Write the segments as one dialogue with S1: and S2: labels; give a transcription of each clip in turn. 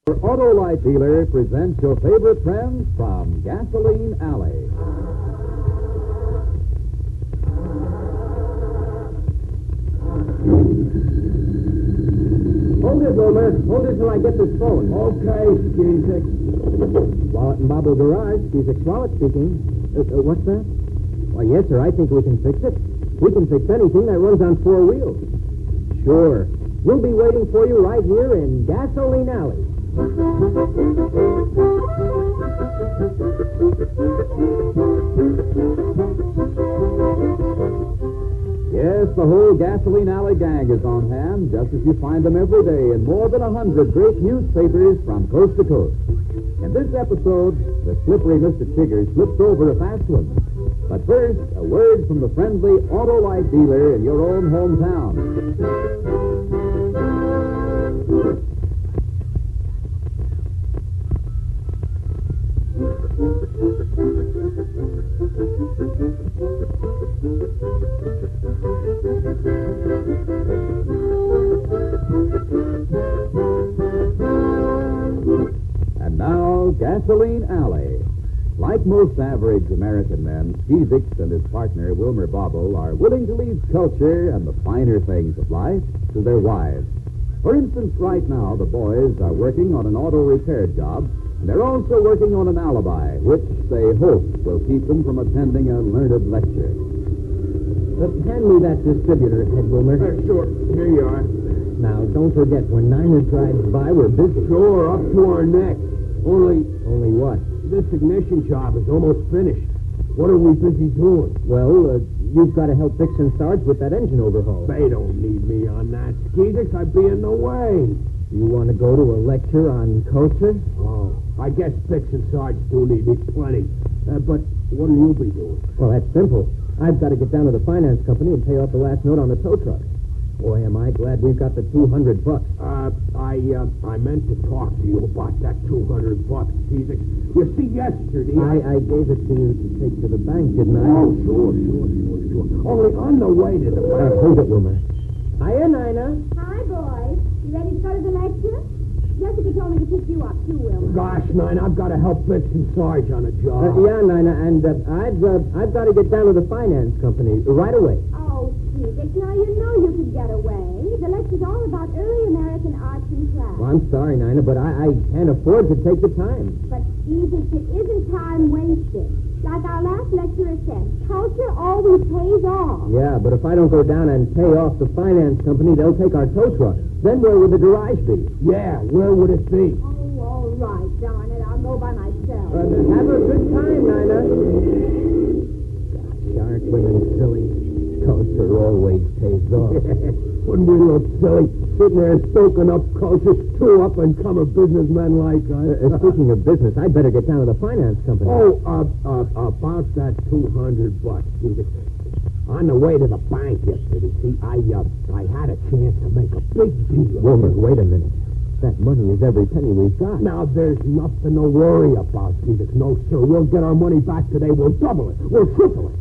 S1: Auto Light Dealer presents your favorite friends from Gasoline Alley.
S2: Hold it, Wilmer. Hold it till I get this phone.
S3: Okay, Skeezick.
S2: Wallet and Bobble Garage. Skeezick Wallet speaking. What's that? Why, yes, sir. I think we can fix it. We can fix anything that runs on four wheels. Sure. We'll be waiting for you right here in Gasoline Alley.
S1: Yes, the whole Gasoline Alley gang is on hand, just as you find them every day in more than 100 great newspapers from coast to coast. In this episode, the slippery Mr. Chiggers slips over a fast one. But first, a word from the friendly Auto Light dealer in your own hometown. And now, Gasoline Alley. Like most average American men, Skeezix and his partner, Wilmer Bobble, are willing to leave culture and the finer things of life to their wives. For instance, right now, the boys are working on an auto repair job, and they're also working on an alibi, which they hope will keep them from attending a learned lecture.
S2: Hand me that distributor, Head Wilmer.
S3: Sure. Here you are.
S2: Now, don't forget, when Niner drives by, we're busy.
S3: Sure, up to our necks. Only
S2: what?
S3: this ignition job is almost finished. What are we busy doing?
S2: Well, you've got to help Fix and Sarge with that engine overhaul.
S3: They don't need me on that, Skeezick. I'd be in the way.
S2: You want to go to a lecture on culture?
S3: Oh, I guess Fix and Sarge do need me plenty. But what will you be doing?
S2: Well, that's simple. I've got to get down to the finance company and pay off the last note on the tow truck. Boy, am I glad we've got the $200.
S3: I meant to talk to you about that $200, Skeezick. You see, yesterday...
S2: I gave it to you to take to the bank, didn't I?
S3: Oh, sure. Only on the way to the bank.
S2: Hold it, Wilmer. Hiya, Nina.
S4: Hi, boys. You ready to go to the lecture? Jessica told me to pick you up, too, Wilma.
S3: Gosh, Nina, I've got to help Fix and Sarge on a job.
S2: Yeah, Nina, and I've got to get down to the finance company right away.
S4: Oh, Felix, now you know you could get away. The lecture's all about early American arts and crafts.
S2: Well, I'm sorry, Nina, but I can't afford to take the time.
S4: But, Felix, it isn't time wasted. Like our last lecturer said, culture always pays off.
S2: Yeah, but if I don't go down and pay off the finance company, they'll take our tow truck. Then where would the garage be?
S3: Yeah, where would it be?
S4: Oh, all right, darn it. I'll go by myself.
S2: Have a good time, Nina. Gosh, aren't women silly? Culture always pays off.
S3: Wouldn't we look silly sitting there soaking up culture, two up-and-comer businessmen like us?
S2: Speaking of business, I'd better get down to the finance company.
S3: Oh, about that $200, Skeezick. On the way to the bank yesterday, see, I had a chance to make a big deal.
S2: Wilmer, wait a minute. That money is every penny we've got.
S3: Now, there's nothing to worry about, Skeezick. No, sir. We'll get our money back today. We'll double it. We'll triple it.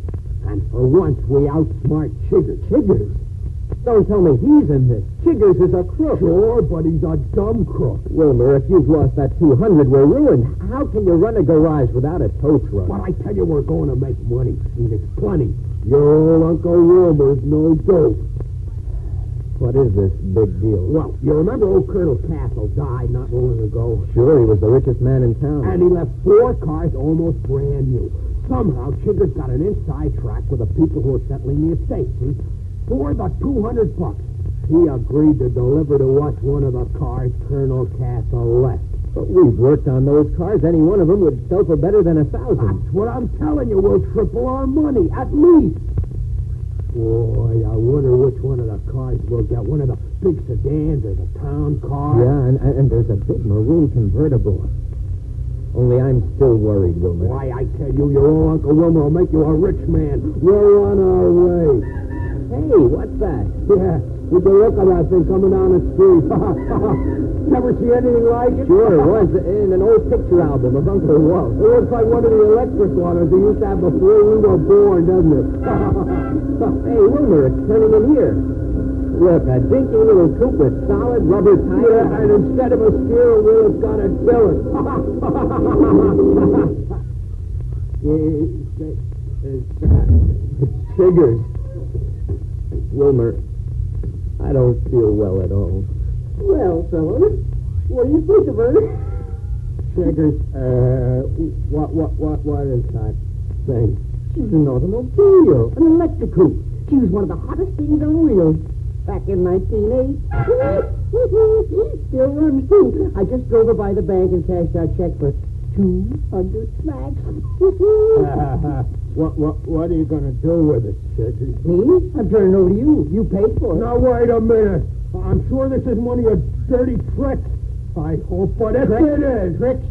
S3: And for once, we outsmart Chiggers.
S2: Chiggers? Don't tell me he's in this. Chiggers is a crook.
S3: Sure, but he's a dumb crook.
S2: Wilmer, if you've lost that $200, we're ruined. How can you run a garage without a tow truck?
S3: But I tell you, we're going to make money, Skeezick. Plenty. Your old Uncle Wilmer's no dope.
S2: What is this big deal?
S3: Well, you remember old Colonel Castle died not long ago?
S2: Sure, he was the richest man in town.
S3: And he left 4 cars almost brand new. Somehow, Chiggers got an inside track with the people who are settling the estate, see? For the $200. He agreed to deliver to us one of the cars Colonel Castle left.
S2: But we've worked on those cars. Any one of them would sell for better than 1,000.
S3: That's what I'm telling you. We'll triple our money, at least. Boy, I wonder which one of the cars we'll get. One of the big sedans or the town car.
S2: Yeah, and there's a big maroon convertible. Only I'm still worried, Wilmer.
S3: Why, I tell you, your old Uncle Wilmer will make you a rich man. We're on our way.
S2: Hey, what's that?
S3: Yeah, with the look of that thing coming down the street. Never see anything like it?
S2: Sure, it was in an old picture album of Uncle Walt.
S3: It looks like one of the electric ones they used to have before we were born, doesn't it?
S2: Hey, Wilmer, it's turning in here. Look, a dinky little coupe with solid rubber tires.
S3: Yeah, and instead of a steering wheel, it's got a tiller.
S2: Chiggers. Wilmer, I don't feel well at all.
S3: Well, fellas, what do you think of her?
S2: Chiggers, what is that thing? She's an automobile, an electric coupe. She was one of the hottest things on wheels back in 1908. Still runs, too. I just drove her by the bank and cashed our check for 200 smacks.
S3: What are you going to do with it, Chiggers?
S2: Me? I'm turning over to you. You paid for it.
S3: Now, wait a minute. I'm sure this isn't one of your dirty tricks. I hope, but if it is.
S2: Tricks?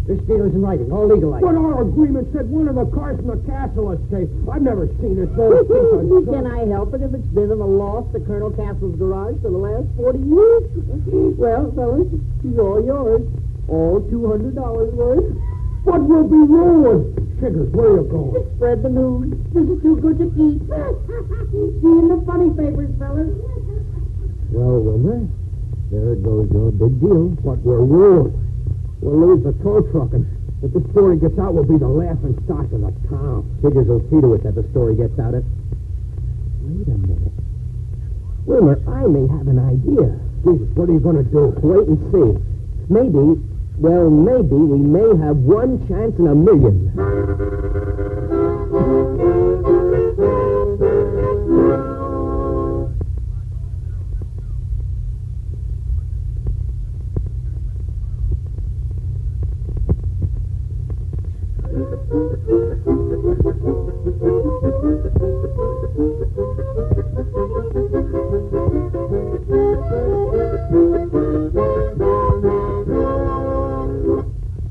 S2: This deal is in writing, all legalized.
S3: But our agreement said one of the cars from the castle estate. I've never seen this old piece of
S2: Can I help it if it's been in the loft of Colonel Castle's garage for the last 40 years? Well, fellas, she's all yours. All $200 worth.
S3: What will be ruined? Chiggers, where are you going?
S2: Spread the news. This is too good to keep. See you in the funny papers, fellas. Well, Wilmer, there goes your big deal.
S3: But we're ruined. We'll lose the tow truck, and if this story gets out, we'll be the laughing stock of the town.
S2: Chiggers will see to it that the story gets out. Wait a minute. Wilmer, I may have an idea.
S3: Jesus, what are you going to do?
S2: Wait and see. Maybe we may have one chance in a million.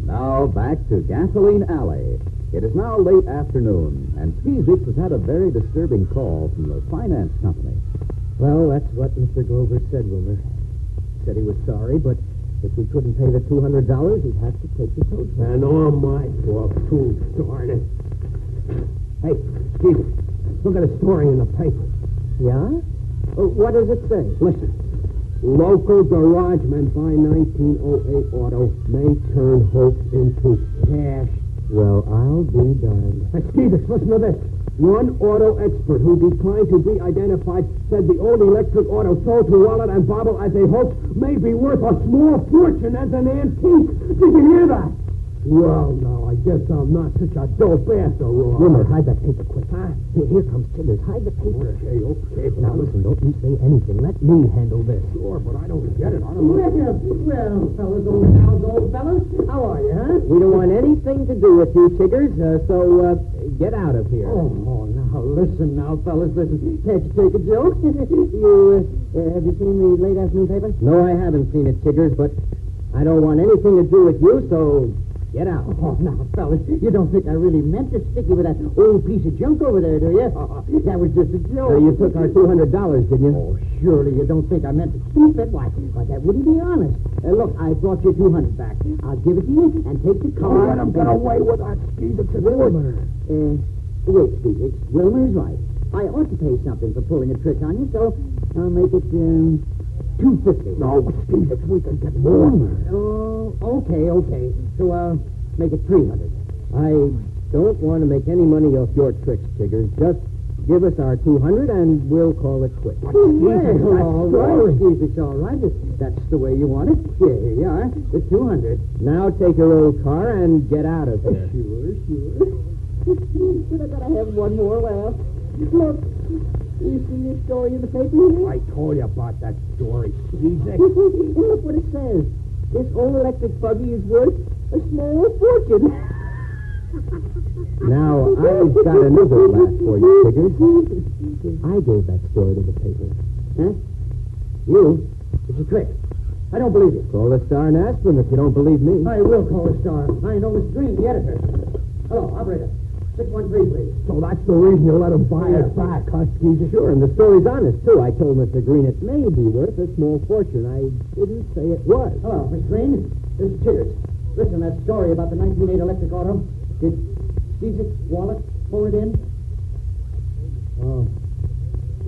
S1: Now back to Gasoline Alley. It is now late afternoon, and Skeezix has had a very disturbing call from the finance company.
S2: Well, that's what Mr. Grover said, Wilmer. Said he was sorry, but if we couldn't pay the $200, he'd have to take the tow truck.
S3: And on my fault, too, darn it. Hey, Skeezix, look at a story in the paper.
S2: Yeah? What does it say?
S3: Listen. Local garagemen buy 1908 auto may turn hoax into cash.
S2: Well, I'll be darned.
S3: Hey, Skeezix, listen to this. One auto expert who declined to be identified said the old electric auto sold to Wallet and Bobble as a hoax may be worth a small fortune as an antique. Did you hear that? Well, now, I guess I'm not such a dope after all.
S2: Wilmer, hide that paper quick. Huh? Here comes Chiggers. Hide the paper.
S3: Okay.
S2: Now, listen, don't you say anything. Let me handle this.
S3: Sure, but I don't get it. I don't know.
S2: Well, fellas, old fellas, how are you, huh? We don't want anything to do with you, Chiggers, so get out of here.
S3: Oh, now, listen now, fellas, listen.
S2: Can't you take a joke? Have you seen the late afternoon paper? No, I haven't seen it, Chiggers, but I don't want anything to do with you, so get out.
S3: Oh, now, fellas, you don't think I really meant to stick you with that old piece of junk over there, do you? That was just a joke.
S2: So you took our $200, didn't you?
S3: Oh, surely you don't think I meant to keep it. Why, that wouldn't be honest. Look, I brought your $200 back. I'll give it to you and take the car. Let him get away with that, Skeezix.
S2: Wilmer. Wait, Skeezix. Wilmer's right. I ought to pay something for pulling a trick on you, so I'll make it, $250.
S3: No, Skeezix, we can get more.
S2: Oh, okay. So I'll make it $300. I don't want to make any money off your tricks, Chiggers. Just give us our $200 and we'll call it quits.
S3: But Skeezix,
S2: all right, Skeezix, all right. If that's the way you want it. Here you are, the $200. Now take your old car and get out of here.
S3: Sure.
S2: But I gotta have one more laugh. Look. You see this story in the paper here?
S3: I told you about that story, Skeezix.
S2: And look what it says. This old electric buggy is worth a small fortune. Now, I've got another laugh for you, Chiggers. I gave that story to the paper. Huh? You? It's a trick. I don't believe you. Call the Star and ask them if you don't believe me.
S3: I will call the Star. I know Miss Green, the editor. Hello, operator. 613, please. So that's the reason you let him buy it back, huh, Skeezix?
S2: Sure, and the story's honest, too. I told Mr. Green it may be worth a small fortune. I didn't say it was.
S3: Hello, Miss Green. This is Chiggers. Listen, that story about the 1908 electric auto. Did Skeezix Wallet pull it in?
S2: Oh.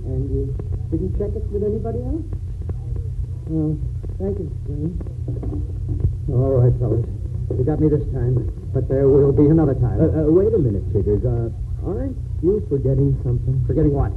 S2: And Didn't check it with anybody else? Oh, thank you, Jane. All right, fellas. You got me this time, but there will be another time. Wait a minute, Chiggers. Aren't you forgetting something? Forgetting what?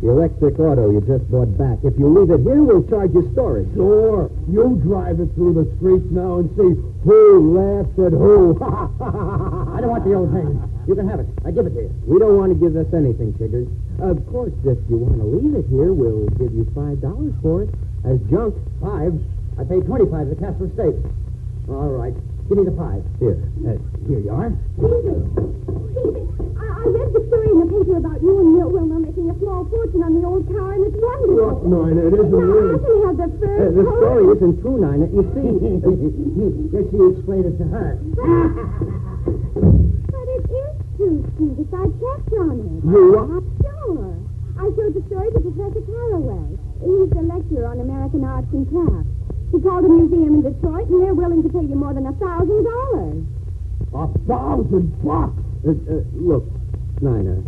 S2: The electric auto you just bought back. If you leave it here, we'll charge you storage.
S3: Sure. You drive it through the streets now and see who laughs at who.
S2: I don't want the old thing. You can have it. I give it to you. We don't want to give us anything, Chiggers. Of course, if you want to leave it here, we'll give you $5 for it. As junk. 5? I paid $25 at the Casper State. All right. Give me the 5. Here. Here you are.
S4: Stevie, I read the story in the paper about you and Milt Wilmer making a small fortune on the old car, and it's wonderful.
S3: No, it isn't
S4: Now,
S3: really.
S4: I can have the first
S2: The
S4: post.
S2: story isn't true, Nina. You see, guess you explained it to her.
S4: But it is true, Stevie. I checked on it.
S2: You what?
S4: Sure. I showed the story to Professor Calloway. He's the lecturer on American arts and crafts. He called a museum in Detroit, and they're willing to pay you more than $1,000.
S3: $1,000?
S2: Look, Nina,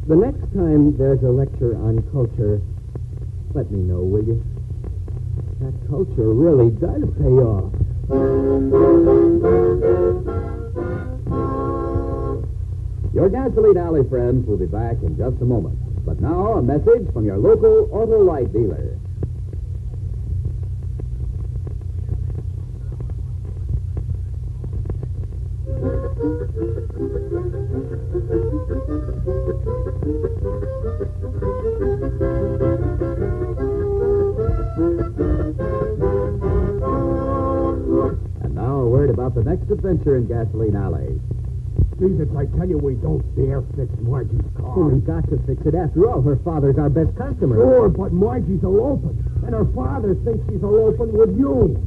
S2: the next time there's a lecture on culture, let me know, will you? That culture really does pay off.
S1: Your Gasoline Alley friends will be back in just a moment. But now, a message from your local auto light dealer. And now a word about the next adventure in Gasoline Alley.
S3: Jesus, I tell you, we don't dare fix Margie's car.
S2: Oh, we've got to fix it. After all, her father's our best customer.
S3: Sure, but Margie's eloping, and her father thinks she's eloping with you.